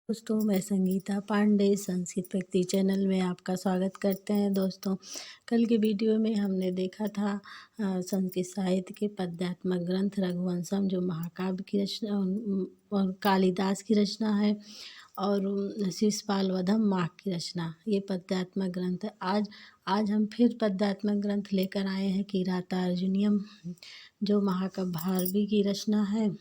दोस्तों, मैं संगीता पांडे संस्कृत व्यक्ति चैनल में आपका स्वागत करते हैं। दोस्तों, कल के वीडियो में हमने देखा था संस्कृत साहित्य के पद्यात्मक ग्रंथ रघुवंशम, जो महाकाव्य की रचना और कालिदास की रचना है, और शिशुपाल वधम माघ की रचना। ये पद्यात्मक ग्रंथ है। आज हम फिर पद्यात्मक ग्रंथ लेकर आए हैं किरातार्जुनीयम, जो महाकाव्य भारवी की रचना है,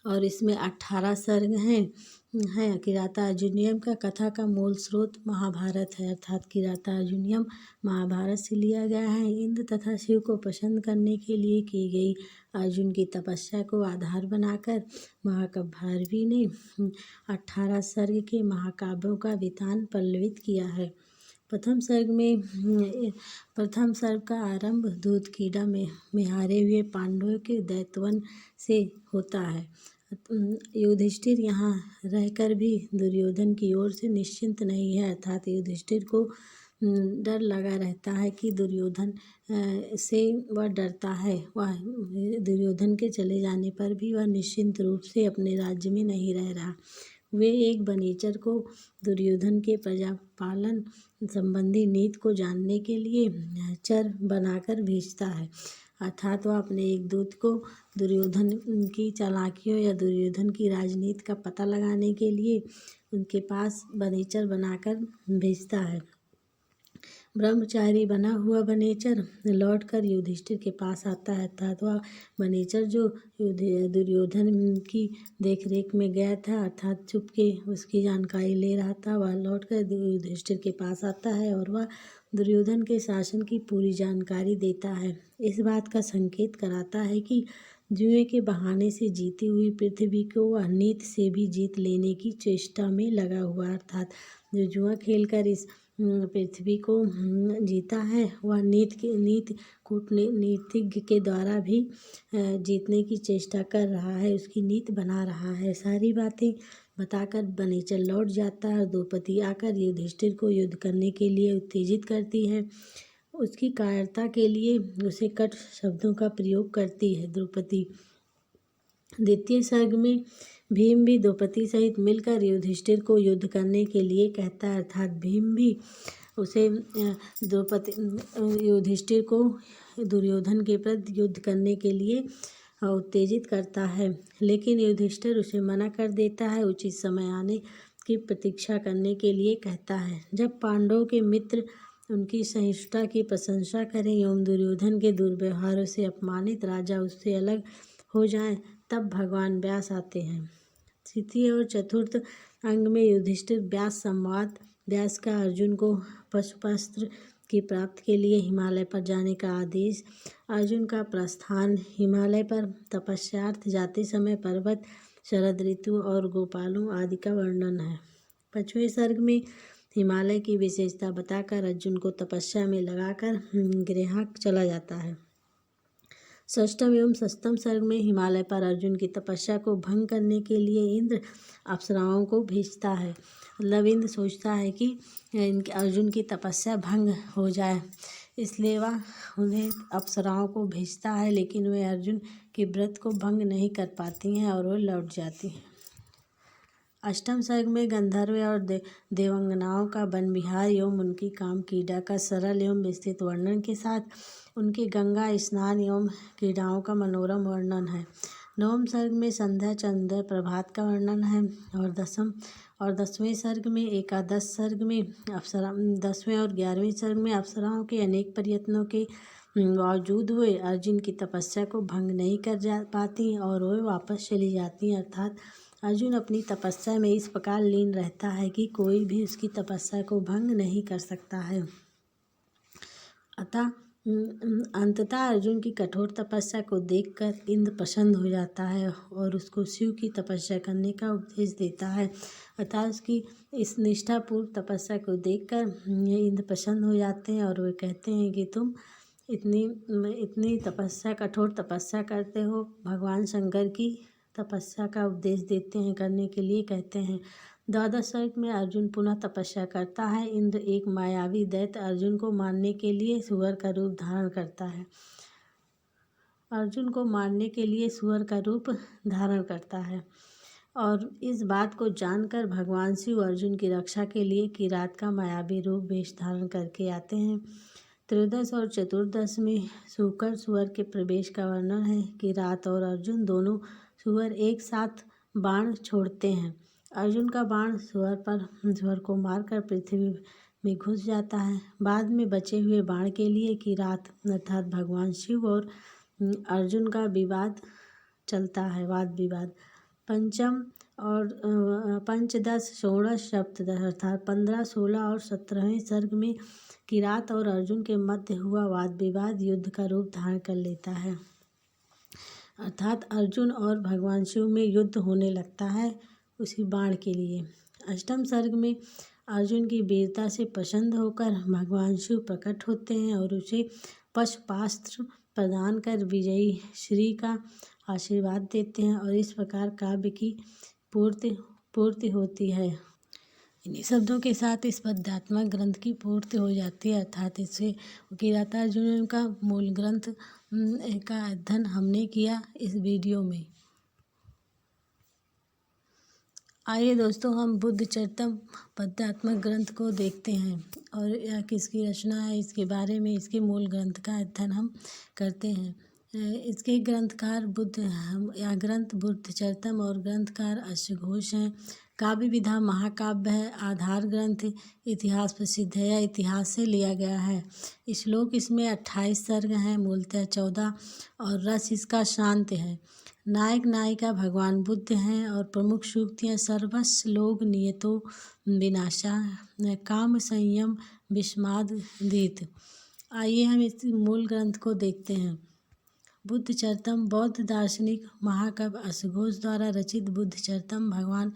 और इसमें 18 सर्ग हैं। किरातार्जुनीयम का कथा का मूल स्रोत महाभारत है, अर्थात किरातार्जुनीयम महाभारत से लिया गया है। इंद्र तथा शिव को प्रसन्न करने के लिए की गई अर्जुन की तपस्या को आधार बनाकर महाकाव्य भारवी ने 18 सर्ग के महाकाव्यों का वितान पल्लवित किया है। प्रथम सर्ग का आरंभ दूधकीड़ा में हारे हुए पांडवों के दैत्यवन से होता है। युधिष्ठिर यहाँ रहकर भी दुर्योधन की ओर से निश्चिंत नहीं है, अर्थात युधिष्ठिर को डर लगा रहता है कि दुर्योधन से वह डरता है। वह दुर्योधन के चले जाने पर भी वह निश्चिंत रूप से अपने राज्य में नहीं रह रहा। वे एक बनीचर को दुर्योधन के प्रजापालन संबंधी नीति को जानने के लिए चर बनाकर भेजता है, अर्थात वह अपने एक दूत को दुर्योधन की चालाकियों या दुर्योधन की राजनीति का पता लगाने के लिए उनके पास बनीचर बनाकर भेजता है। ब्रह्मचारी बना हुआ बनीचर लौटकर युधिष्ठिर के पास आता है, अर्थात वह बनीचर जो दुर्योधन की देखरेख में गया था, अर्थात चुपके उसकी जानकारी ले रहा था, वह लौटकर युधिष्ठिर के पास आता है और वह दुर्योधन के शासन की पूरी जानकारी देता है। इस बात का संकेत कराता है कि जुए के बहाने से जीती हुई पृथ्वी को वह नीति से भी जीत लेने की चेष्टा में लगा हुआ, अर्थात जो जुआ खेलकर इस पृथ्वी को जीता है, वह कूटनीतिज्ञ के द्वारा भी जीतने की चेष्टा कर रहा है, उसकी नीति बना रहा है। सारी बातें बताकर बनीचर लौट जाता है और द्रौपदी आकर युधिष्ठिर को युद्ध करने के लिए उत्तेजित करती है। उसकी कायरता के लिए उसे कट शब्दों का प्रयोग करती है द्रौपदी। द्वितीय सर्ग में भीम भी द्रौपदी सहित मिलकर युधिष्ठिर को युद्ध करने के लिए कहता है, अर्थात भीम भी उसे युधिष्ठिर को दुर्योधन के प्रति युद्ध करने के लिए उत्तेजित करता है, लेकिन युधिष्ठिर उसे मना कर देता है। उचित समय आने की प्रतीक्षा करने के लिए कहता है। जब पांडवों के मित्र उनकी सहिष्णुता की प्रशंसा करें एवं दुर्योधन के दुर्व्यवहारों से अपमानित राजा उससे अलग हो जाएं, तब भगवान व्यास आते हैं। तृतीय और चतुर्थ अंग में युधिष्ठिर व्यास संवाद। व्यास का अर्जुन को पशुपस्त्र की प्राप्ति के लिए हिमालय पर जाने का आदेश। अर्जुन का प्रस्थान। हिमालय पर तपस्यार्थ जाते समय पर्वत, शरद ऋतु और गोपालों आदि का वर्णन है। पांचवें सर्ग में हिमालय की विशेषता बताकर अर्जुन को तपस्या में लगाकर गृहाक चला जाता है। षष्ठम एवं सप्तम सर्ग में हिमालय पर अर्जुन की तपस्या को भंग करने के लिए इंद्र अप्सराओं को भेजता है। मतलब इंद्र सोचता है कि अर्जुन की तपस्या भंग हो जाए, इसलिए वह उन्हें अप्सराओं को भेजता है, लेकिन वे अर्जुन के व्रत को भंग नहीं कर पाती हैं और वो लौट जाती हैं। अष्टम सर्ग में गंधर्व और देवांगनाओं का वन विहार एवं उनकी काम क्रीड़ा का सरल एवं विस्तृत वर्णन के साथ उनके गंगा स्नान एवं क्रीड़ाओं का मनोरम वर्णन है। नवम सर्ग में संध्या, चंद्र, प्रभात का वर्णन है और 10वें सर्ग में एकादश सर्ग में अप्सरा 10वें और 11वें सर्ग में अप्सराओं के अनेक प्रयत्नों के बावजूद वे अर्जुन की तपस्या को भंग नहीं कर पाती और वे वापस चली जाती हैं, अर्थात अर्जुन अपनी तपस्या में इस प्रकार लीन रहता है कि कोई भी उसकी तपस्या को भंग नहीं कर सकता है। अतः अंततः अर्जुन की कठोर तपस्या को देखकर इंद्र प्रसन्न हो जाता है और उसको शिव की तपस्या करने का उपदेश देता है। अतः उसकी इस निष्ठापूर्व तपस्या को देखकर इंद्र प्रसन्न हो जाते हैं और वे कहते हैं कि तुम इतनी तपस्या, कठोर तपस्या करते हो। भगवान शंकर की तपस्या का उपदेश देते हैं, करने के लिए कहते हैं। द्वादश सर्ग में अर्जुन पुनः तपस्या करता है। इंद्र एक मायावी दैत्य अर्जुन को मारने के लिए सुअर का रूप धारण करता है। अर्जुन को मारने के लिए सुअर का रूप धारण करता है। और इस बात को जानकर भगवान शिव अर्जुन की रक्षा के लिए किरात का मायावी रूप वेश धारण करके आते हैं। त्रयोदश और चतुर्दश में सूकर सुअर के प्रवेश का वर्णन है। किरात और अर्जुन दोनों सुअर एक साथ बाण छोड़ते हैं। अर्जुन का बाण सुअर को मारकर पृथ्वी में घुस जाता है। बाद में बचे हुए बाण के लिए किरात अर्थात भगवान शिव और अर्जुन का विवाद चलता है, वाद विवाद। पंचम और पंचदश षोडश सप्तदश अर्थात 15, 16 और 17वें सर्ग में किरात और अर्जुन के मध्य हुआ वाद विवाद युद्ध का रूप धारण कर लेता है, अर्थात अर्जुन और भगवान शिव में युद्ध होने लगता है उसी बाण के लिए। अष्टम सर्ग में अर्जुन की वीरता से प्रसन्न होकर भगवान शिव प्रकट होते हैं और उसे पशुपास्त्र प्रदान कर विजयी श्री का आशीर्वाद देते हैं और इस प्रकार काव्य की पूर्ति होती है। इन्हीं शब्दों के साथ इस पद्यात्मक ग्रंथ की पूर्ति हो जाती है, अर्थात इससे किरातार्जुनीयम का मूल ग्रंथ का अध्ययन हमने किया इस वीडियो में। आइए दोस्तों, हम बुद्ध चरितम पद्यात्मक ग्रंथ को देखते हैं और यह किसकी रचना है इसके बारे में, इसके मूल ग्रंथ का अध्ययन हम करते हैं। इसके ग्रंथकार यह ग्रंथ बुद्ध चरितम और ग्रंथकार अश्वघोष हैं। काव्य विधा महाकाव्य है। आधार ग्रंथ इतिहास प्रसिद्ध है, यह इतिहास से लिया गया है। श्लोक इसमें 28 सर्ग हैं, मूलतः 14 और रस इसका शांत है। नायक नायिका भगवान बुद्ध हैं और प्रमुख सूक्तियाँ सर्वस्व लोग नियतो विनाशा, काम संयम विस्माद दीत। आइए हम इस मूल ग्रंथ को देखते हैं। बुद्ध चरितम बौद्ध दार्शनिक महाकवि अश्वघोष द्वारा रचित बुद्ध चरितम भगवान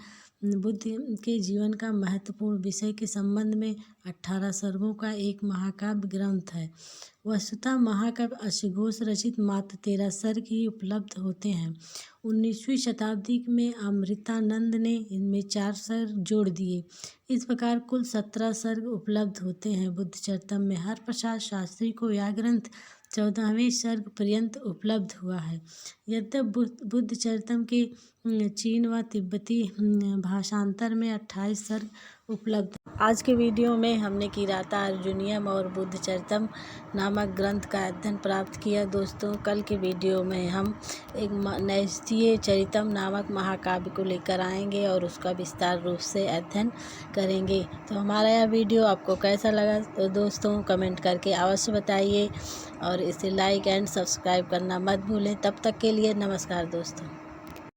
बुद्ध के जीवन का महत्वपूर्ण विषय के संबंध में 18 सर्गों का एक महाकाव्य ग्रंथ है। वस्तुतः महाकवि अश्वघोष रचित मात्र 13 सर्ग ही उपलब्ध होते हैं। 19वीं शताब्दी में अमृतानंद ने इनमें 4 सर्ग जोड़ दिए। इस प्रकार कुल 17 सर्ग उपलब्ध होते हैं। बुद्ध चरितम में हरप्रसाद शास्त्री को यह ग्रंथ 14वें सर्ग पर्यंत उपलब्ध हुआ है। यद्यपि बुद्ध चरितम के चीन व तिब्बती भाषांतर में 28 सर्ग उपलब्ध। आज के वीडियो में हमने किरातार्जुनीयम और बुद्ध चरितम नामक ग्रंथ का अध्ययन प्राप्त किया। दोस्तों, कल के वीडियो में हम एक नैष्ठीय चरितम नामक महाकाव्य को लेकर आएंगे और उसका विस्तार रूप से अध्ययन करेंगे। तो हमारा यह वीडियो आपको कैसा लगा तो दोस्तों कमेंट करके अवश्य बताइए और इसे लाइक एंड सब्सक्राइब करना मत भूलें। तब तक के लिए नमस्कार दोस्तों।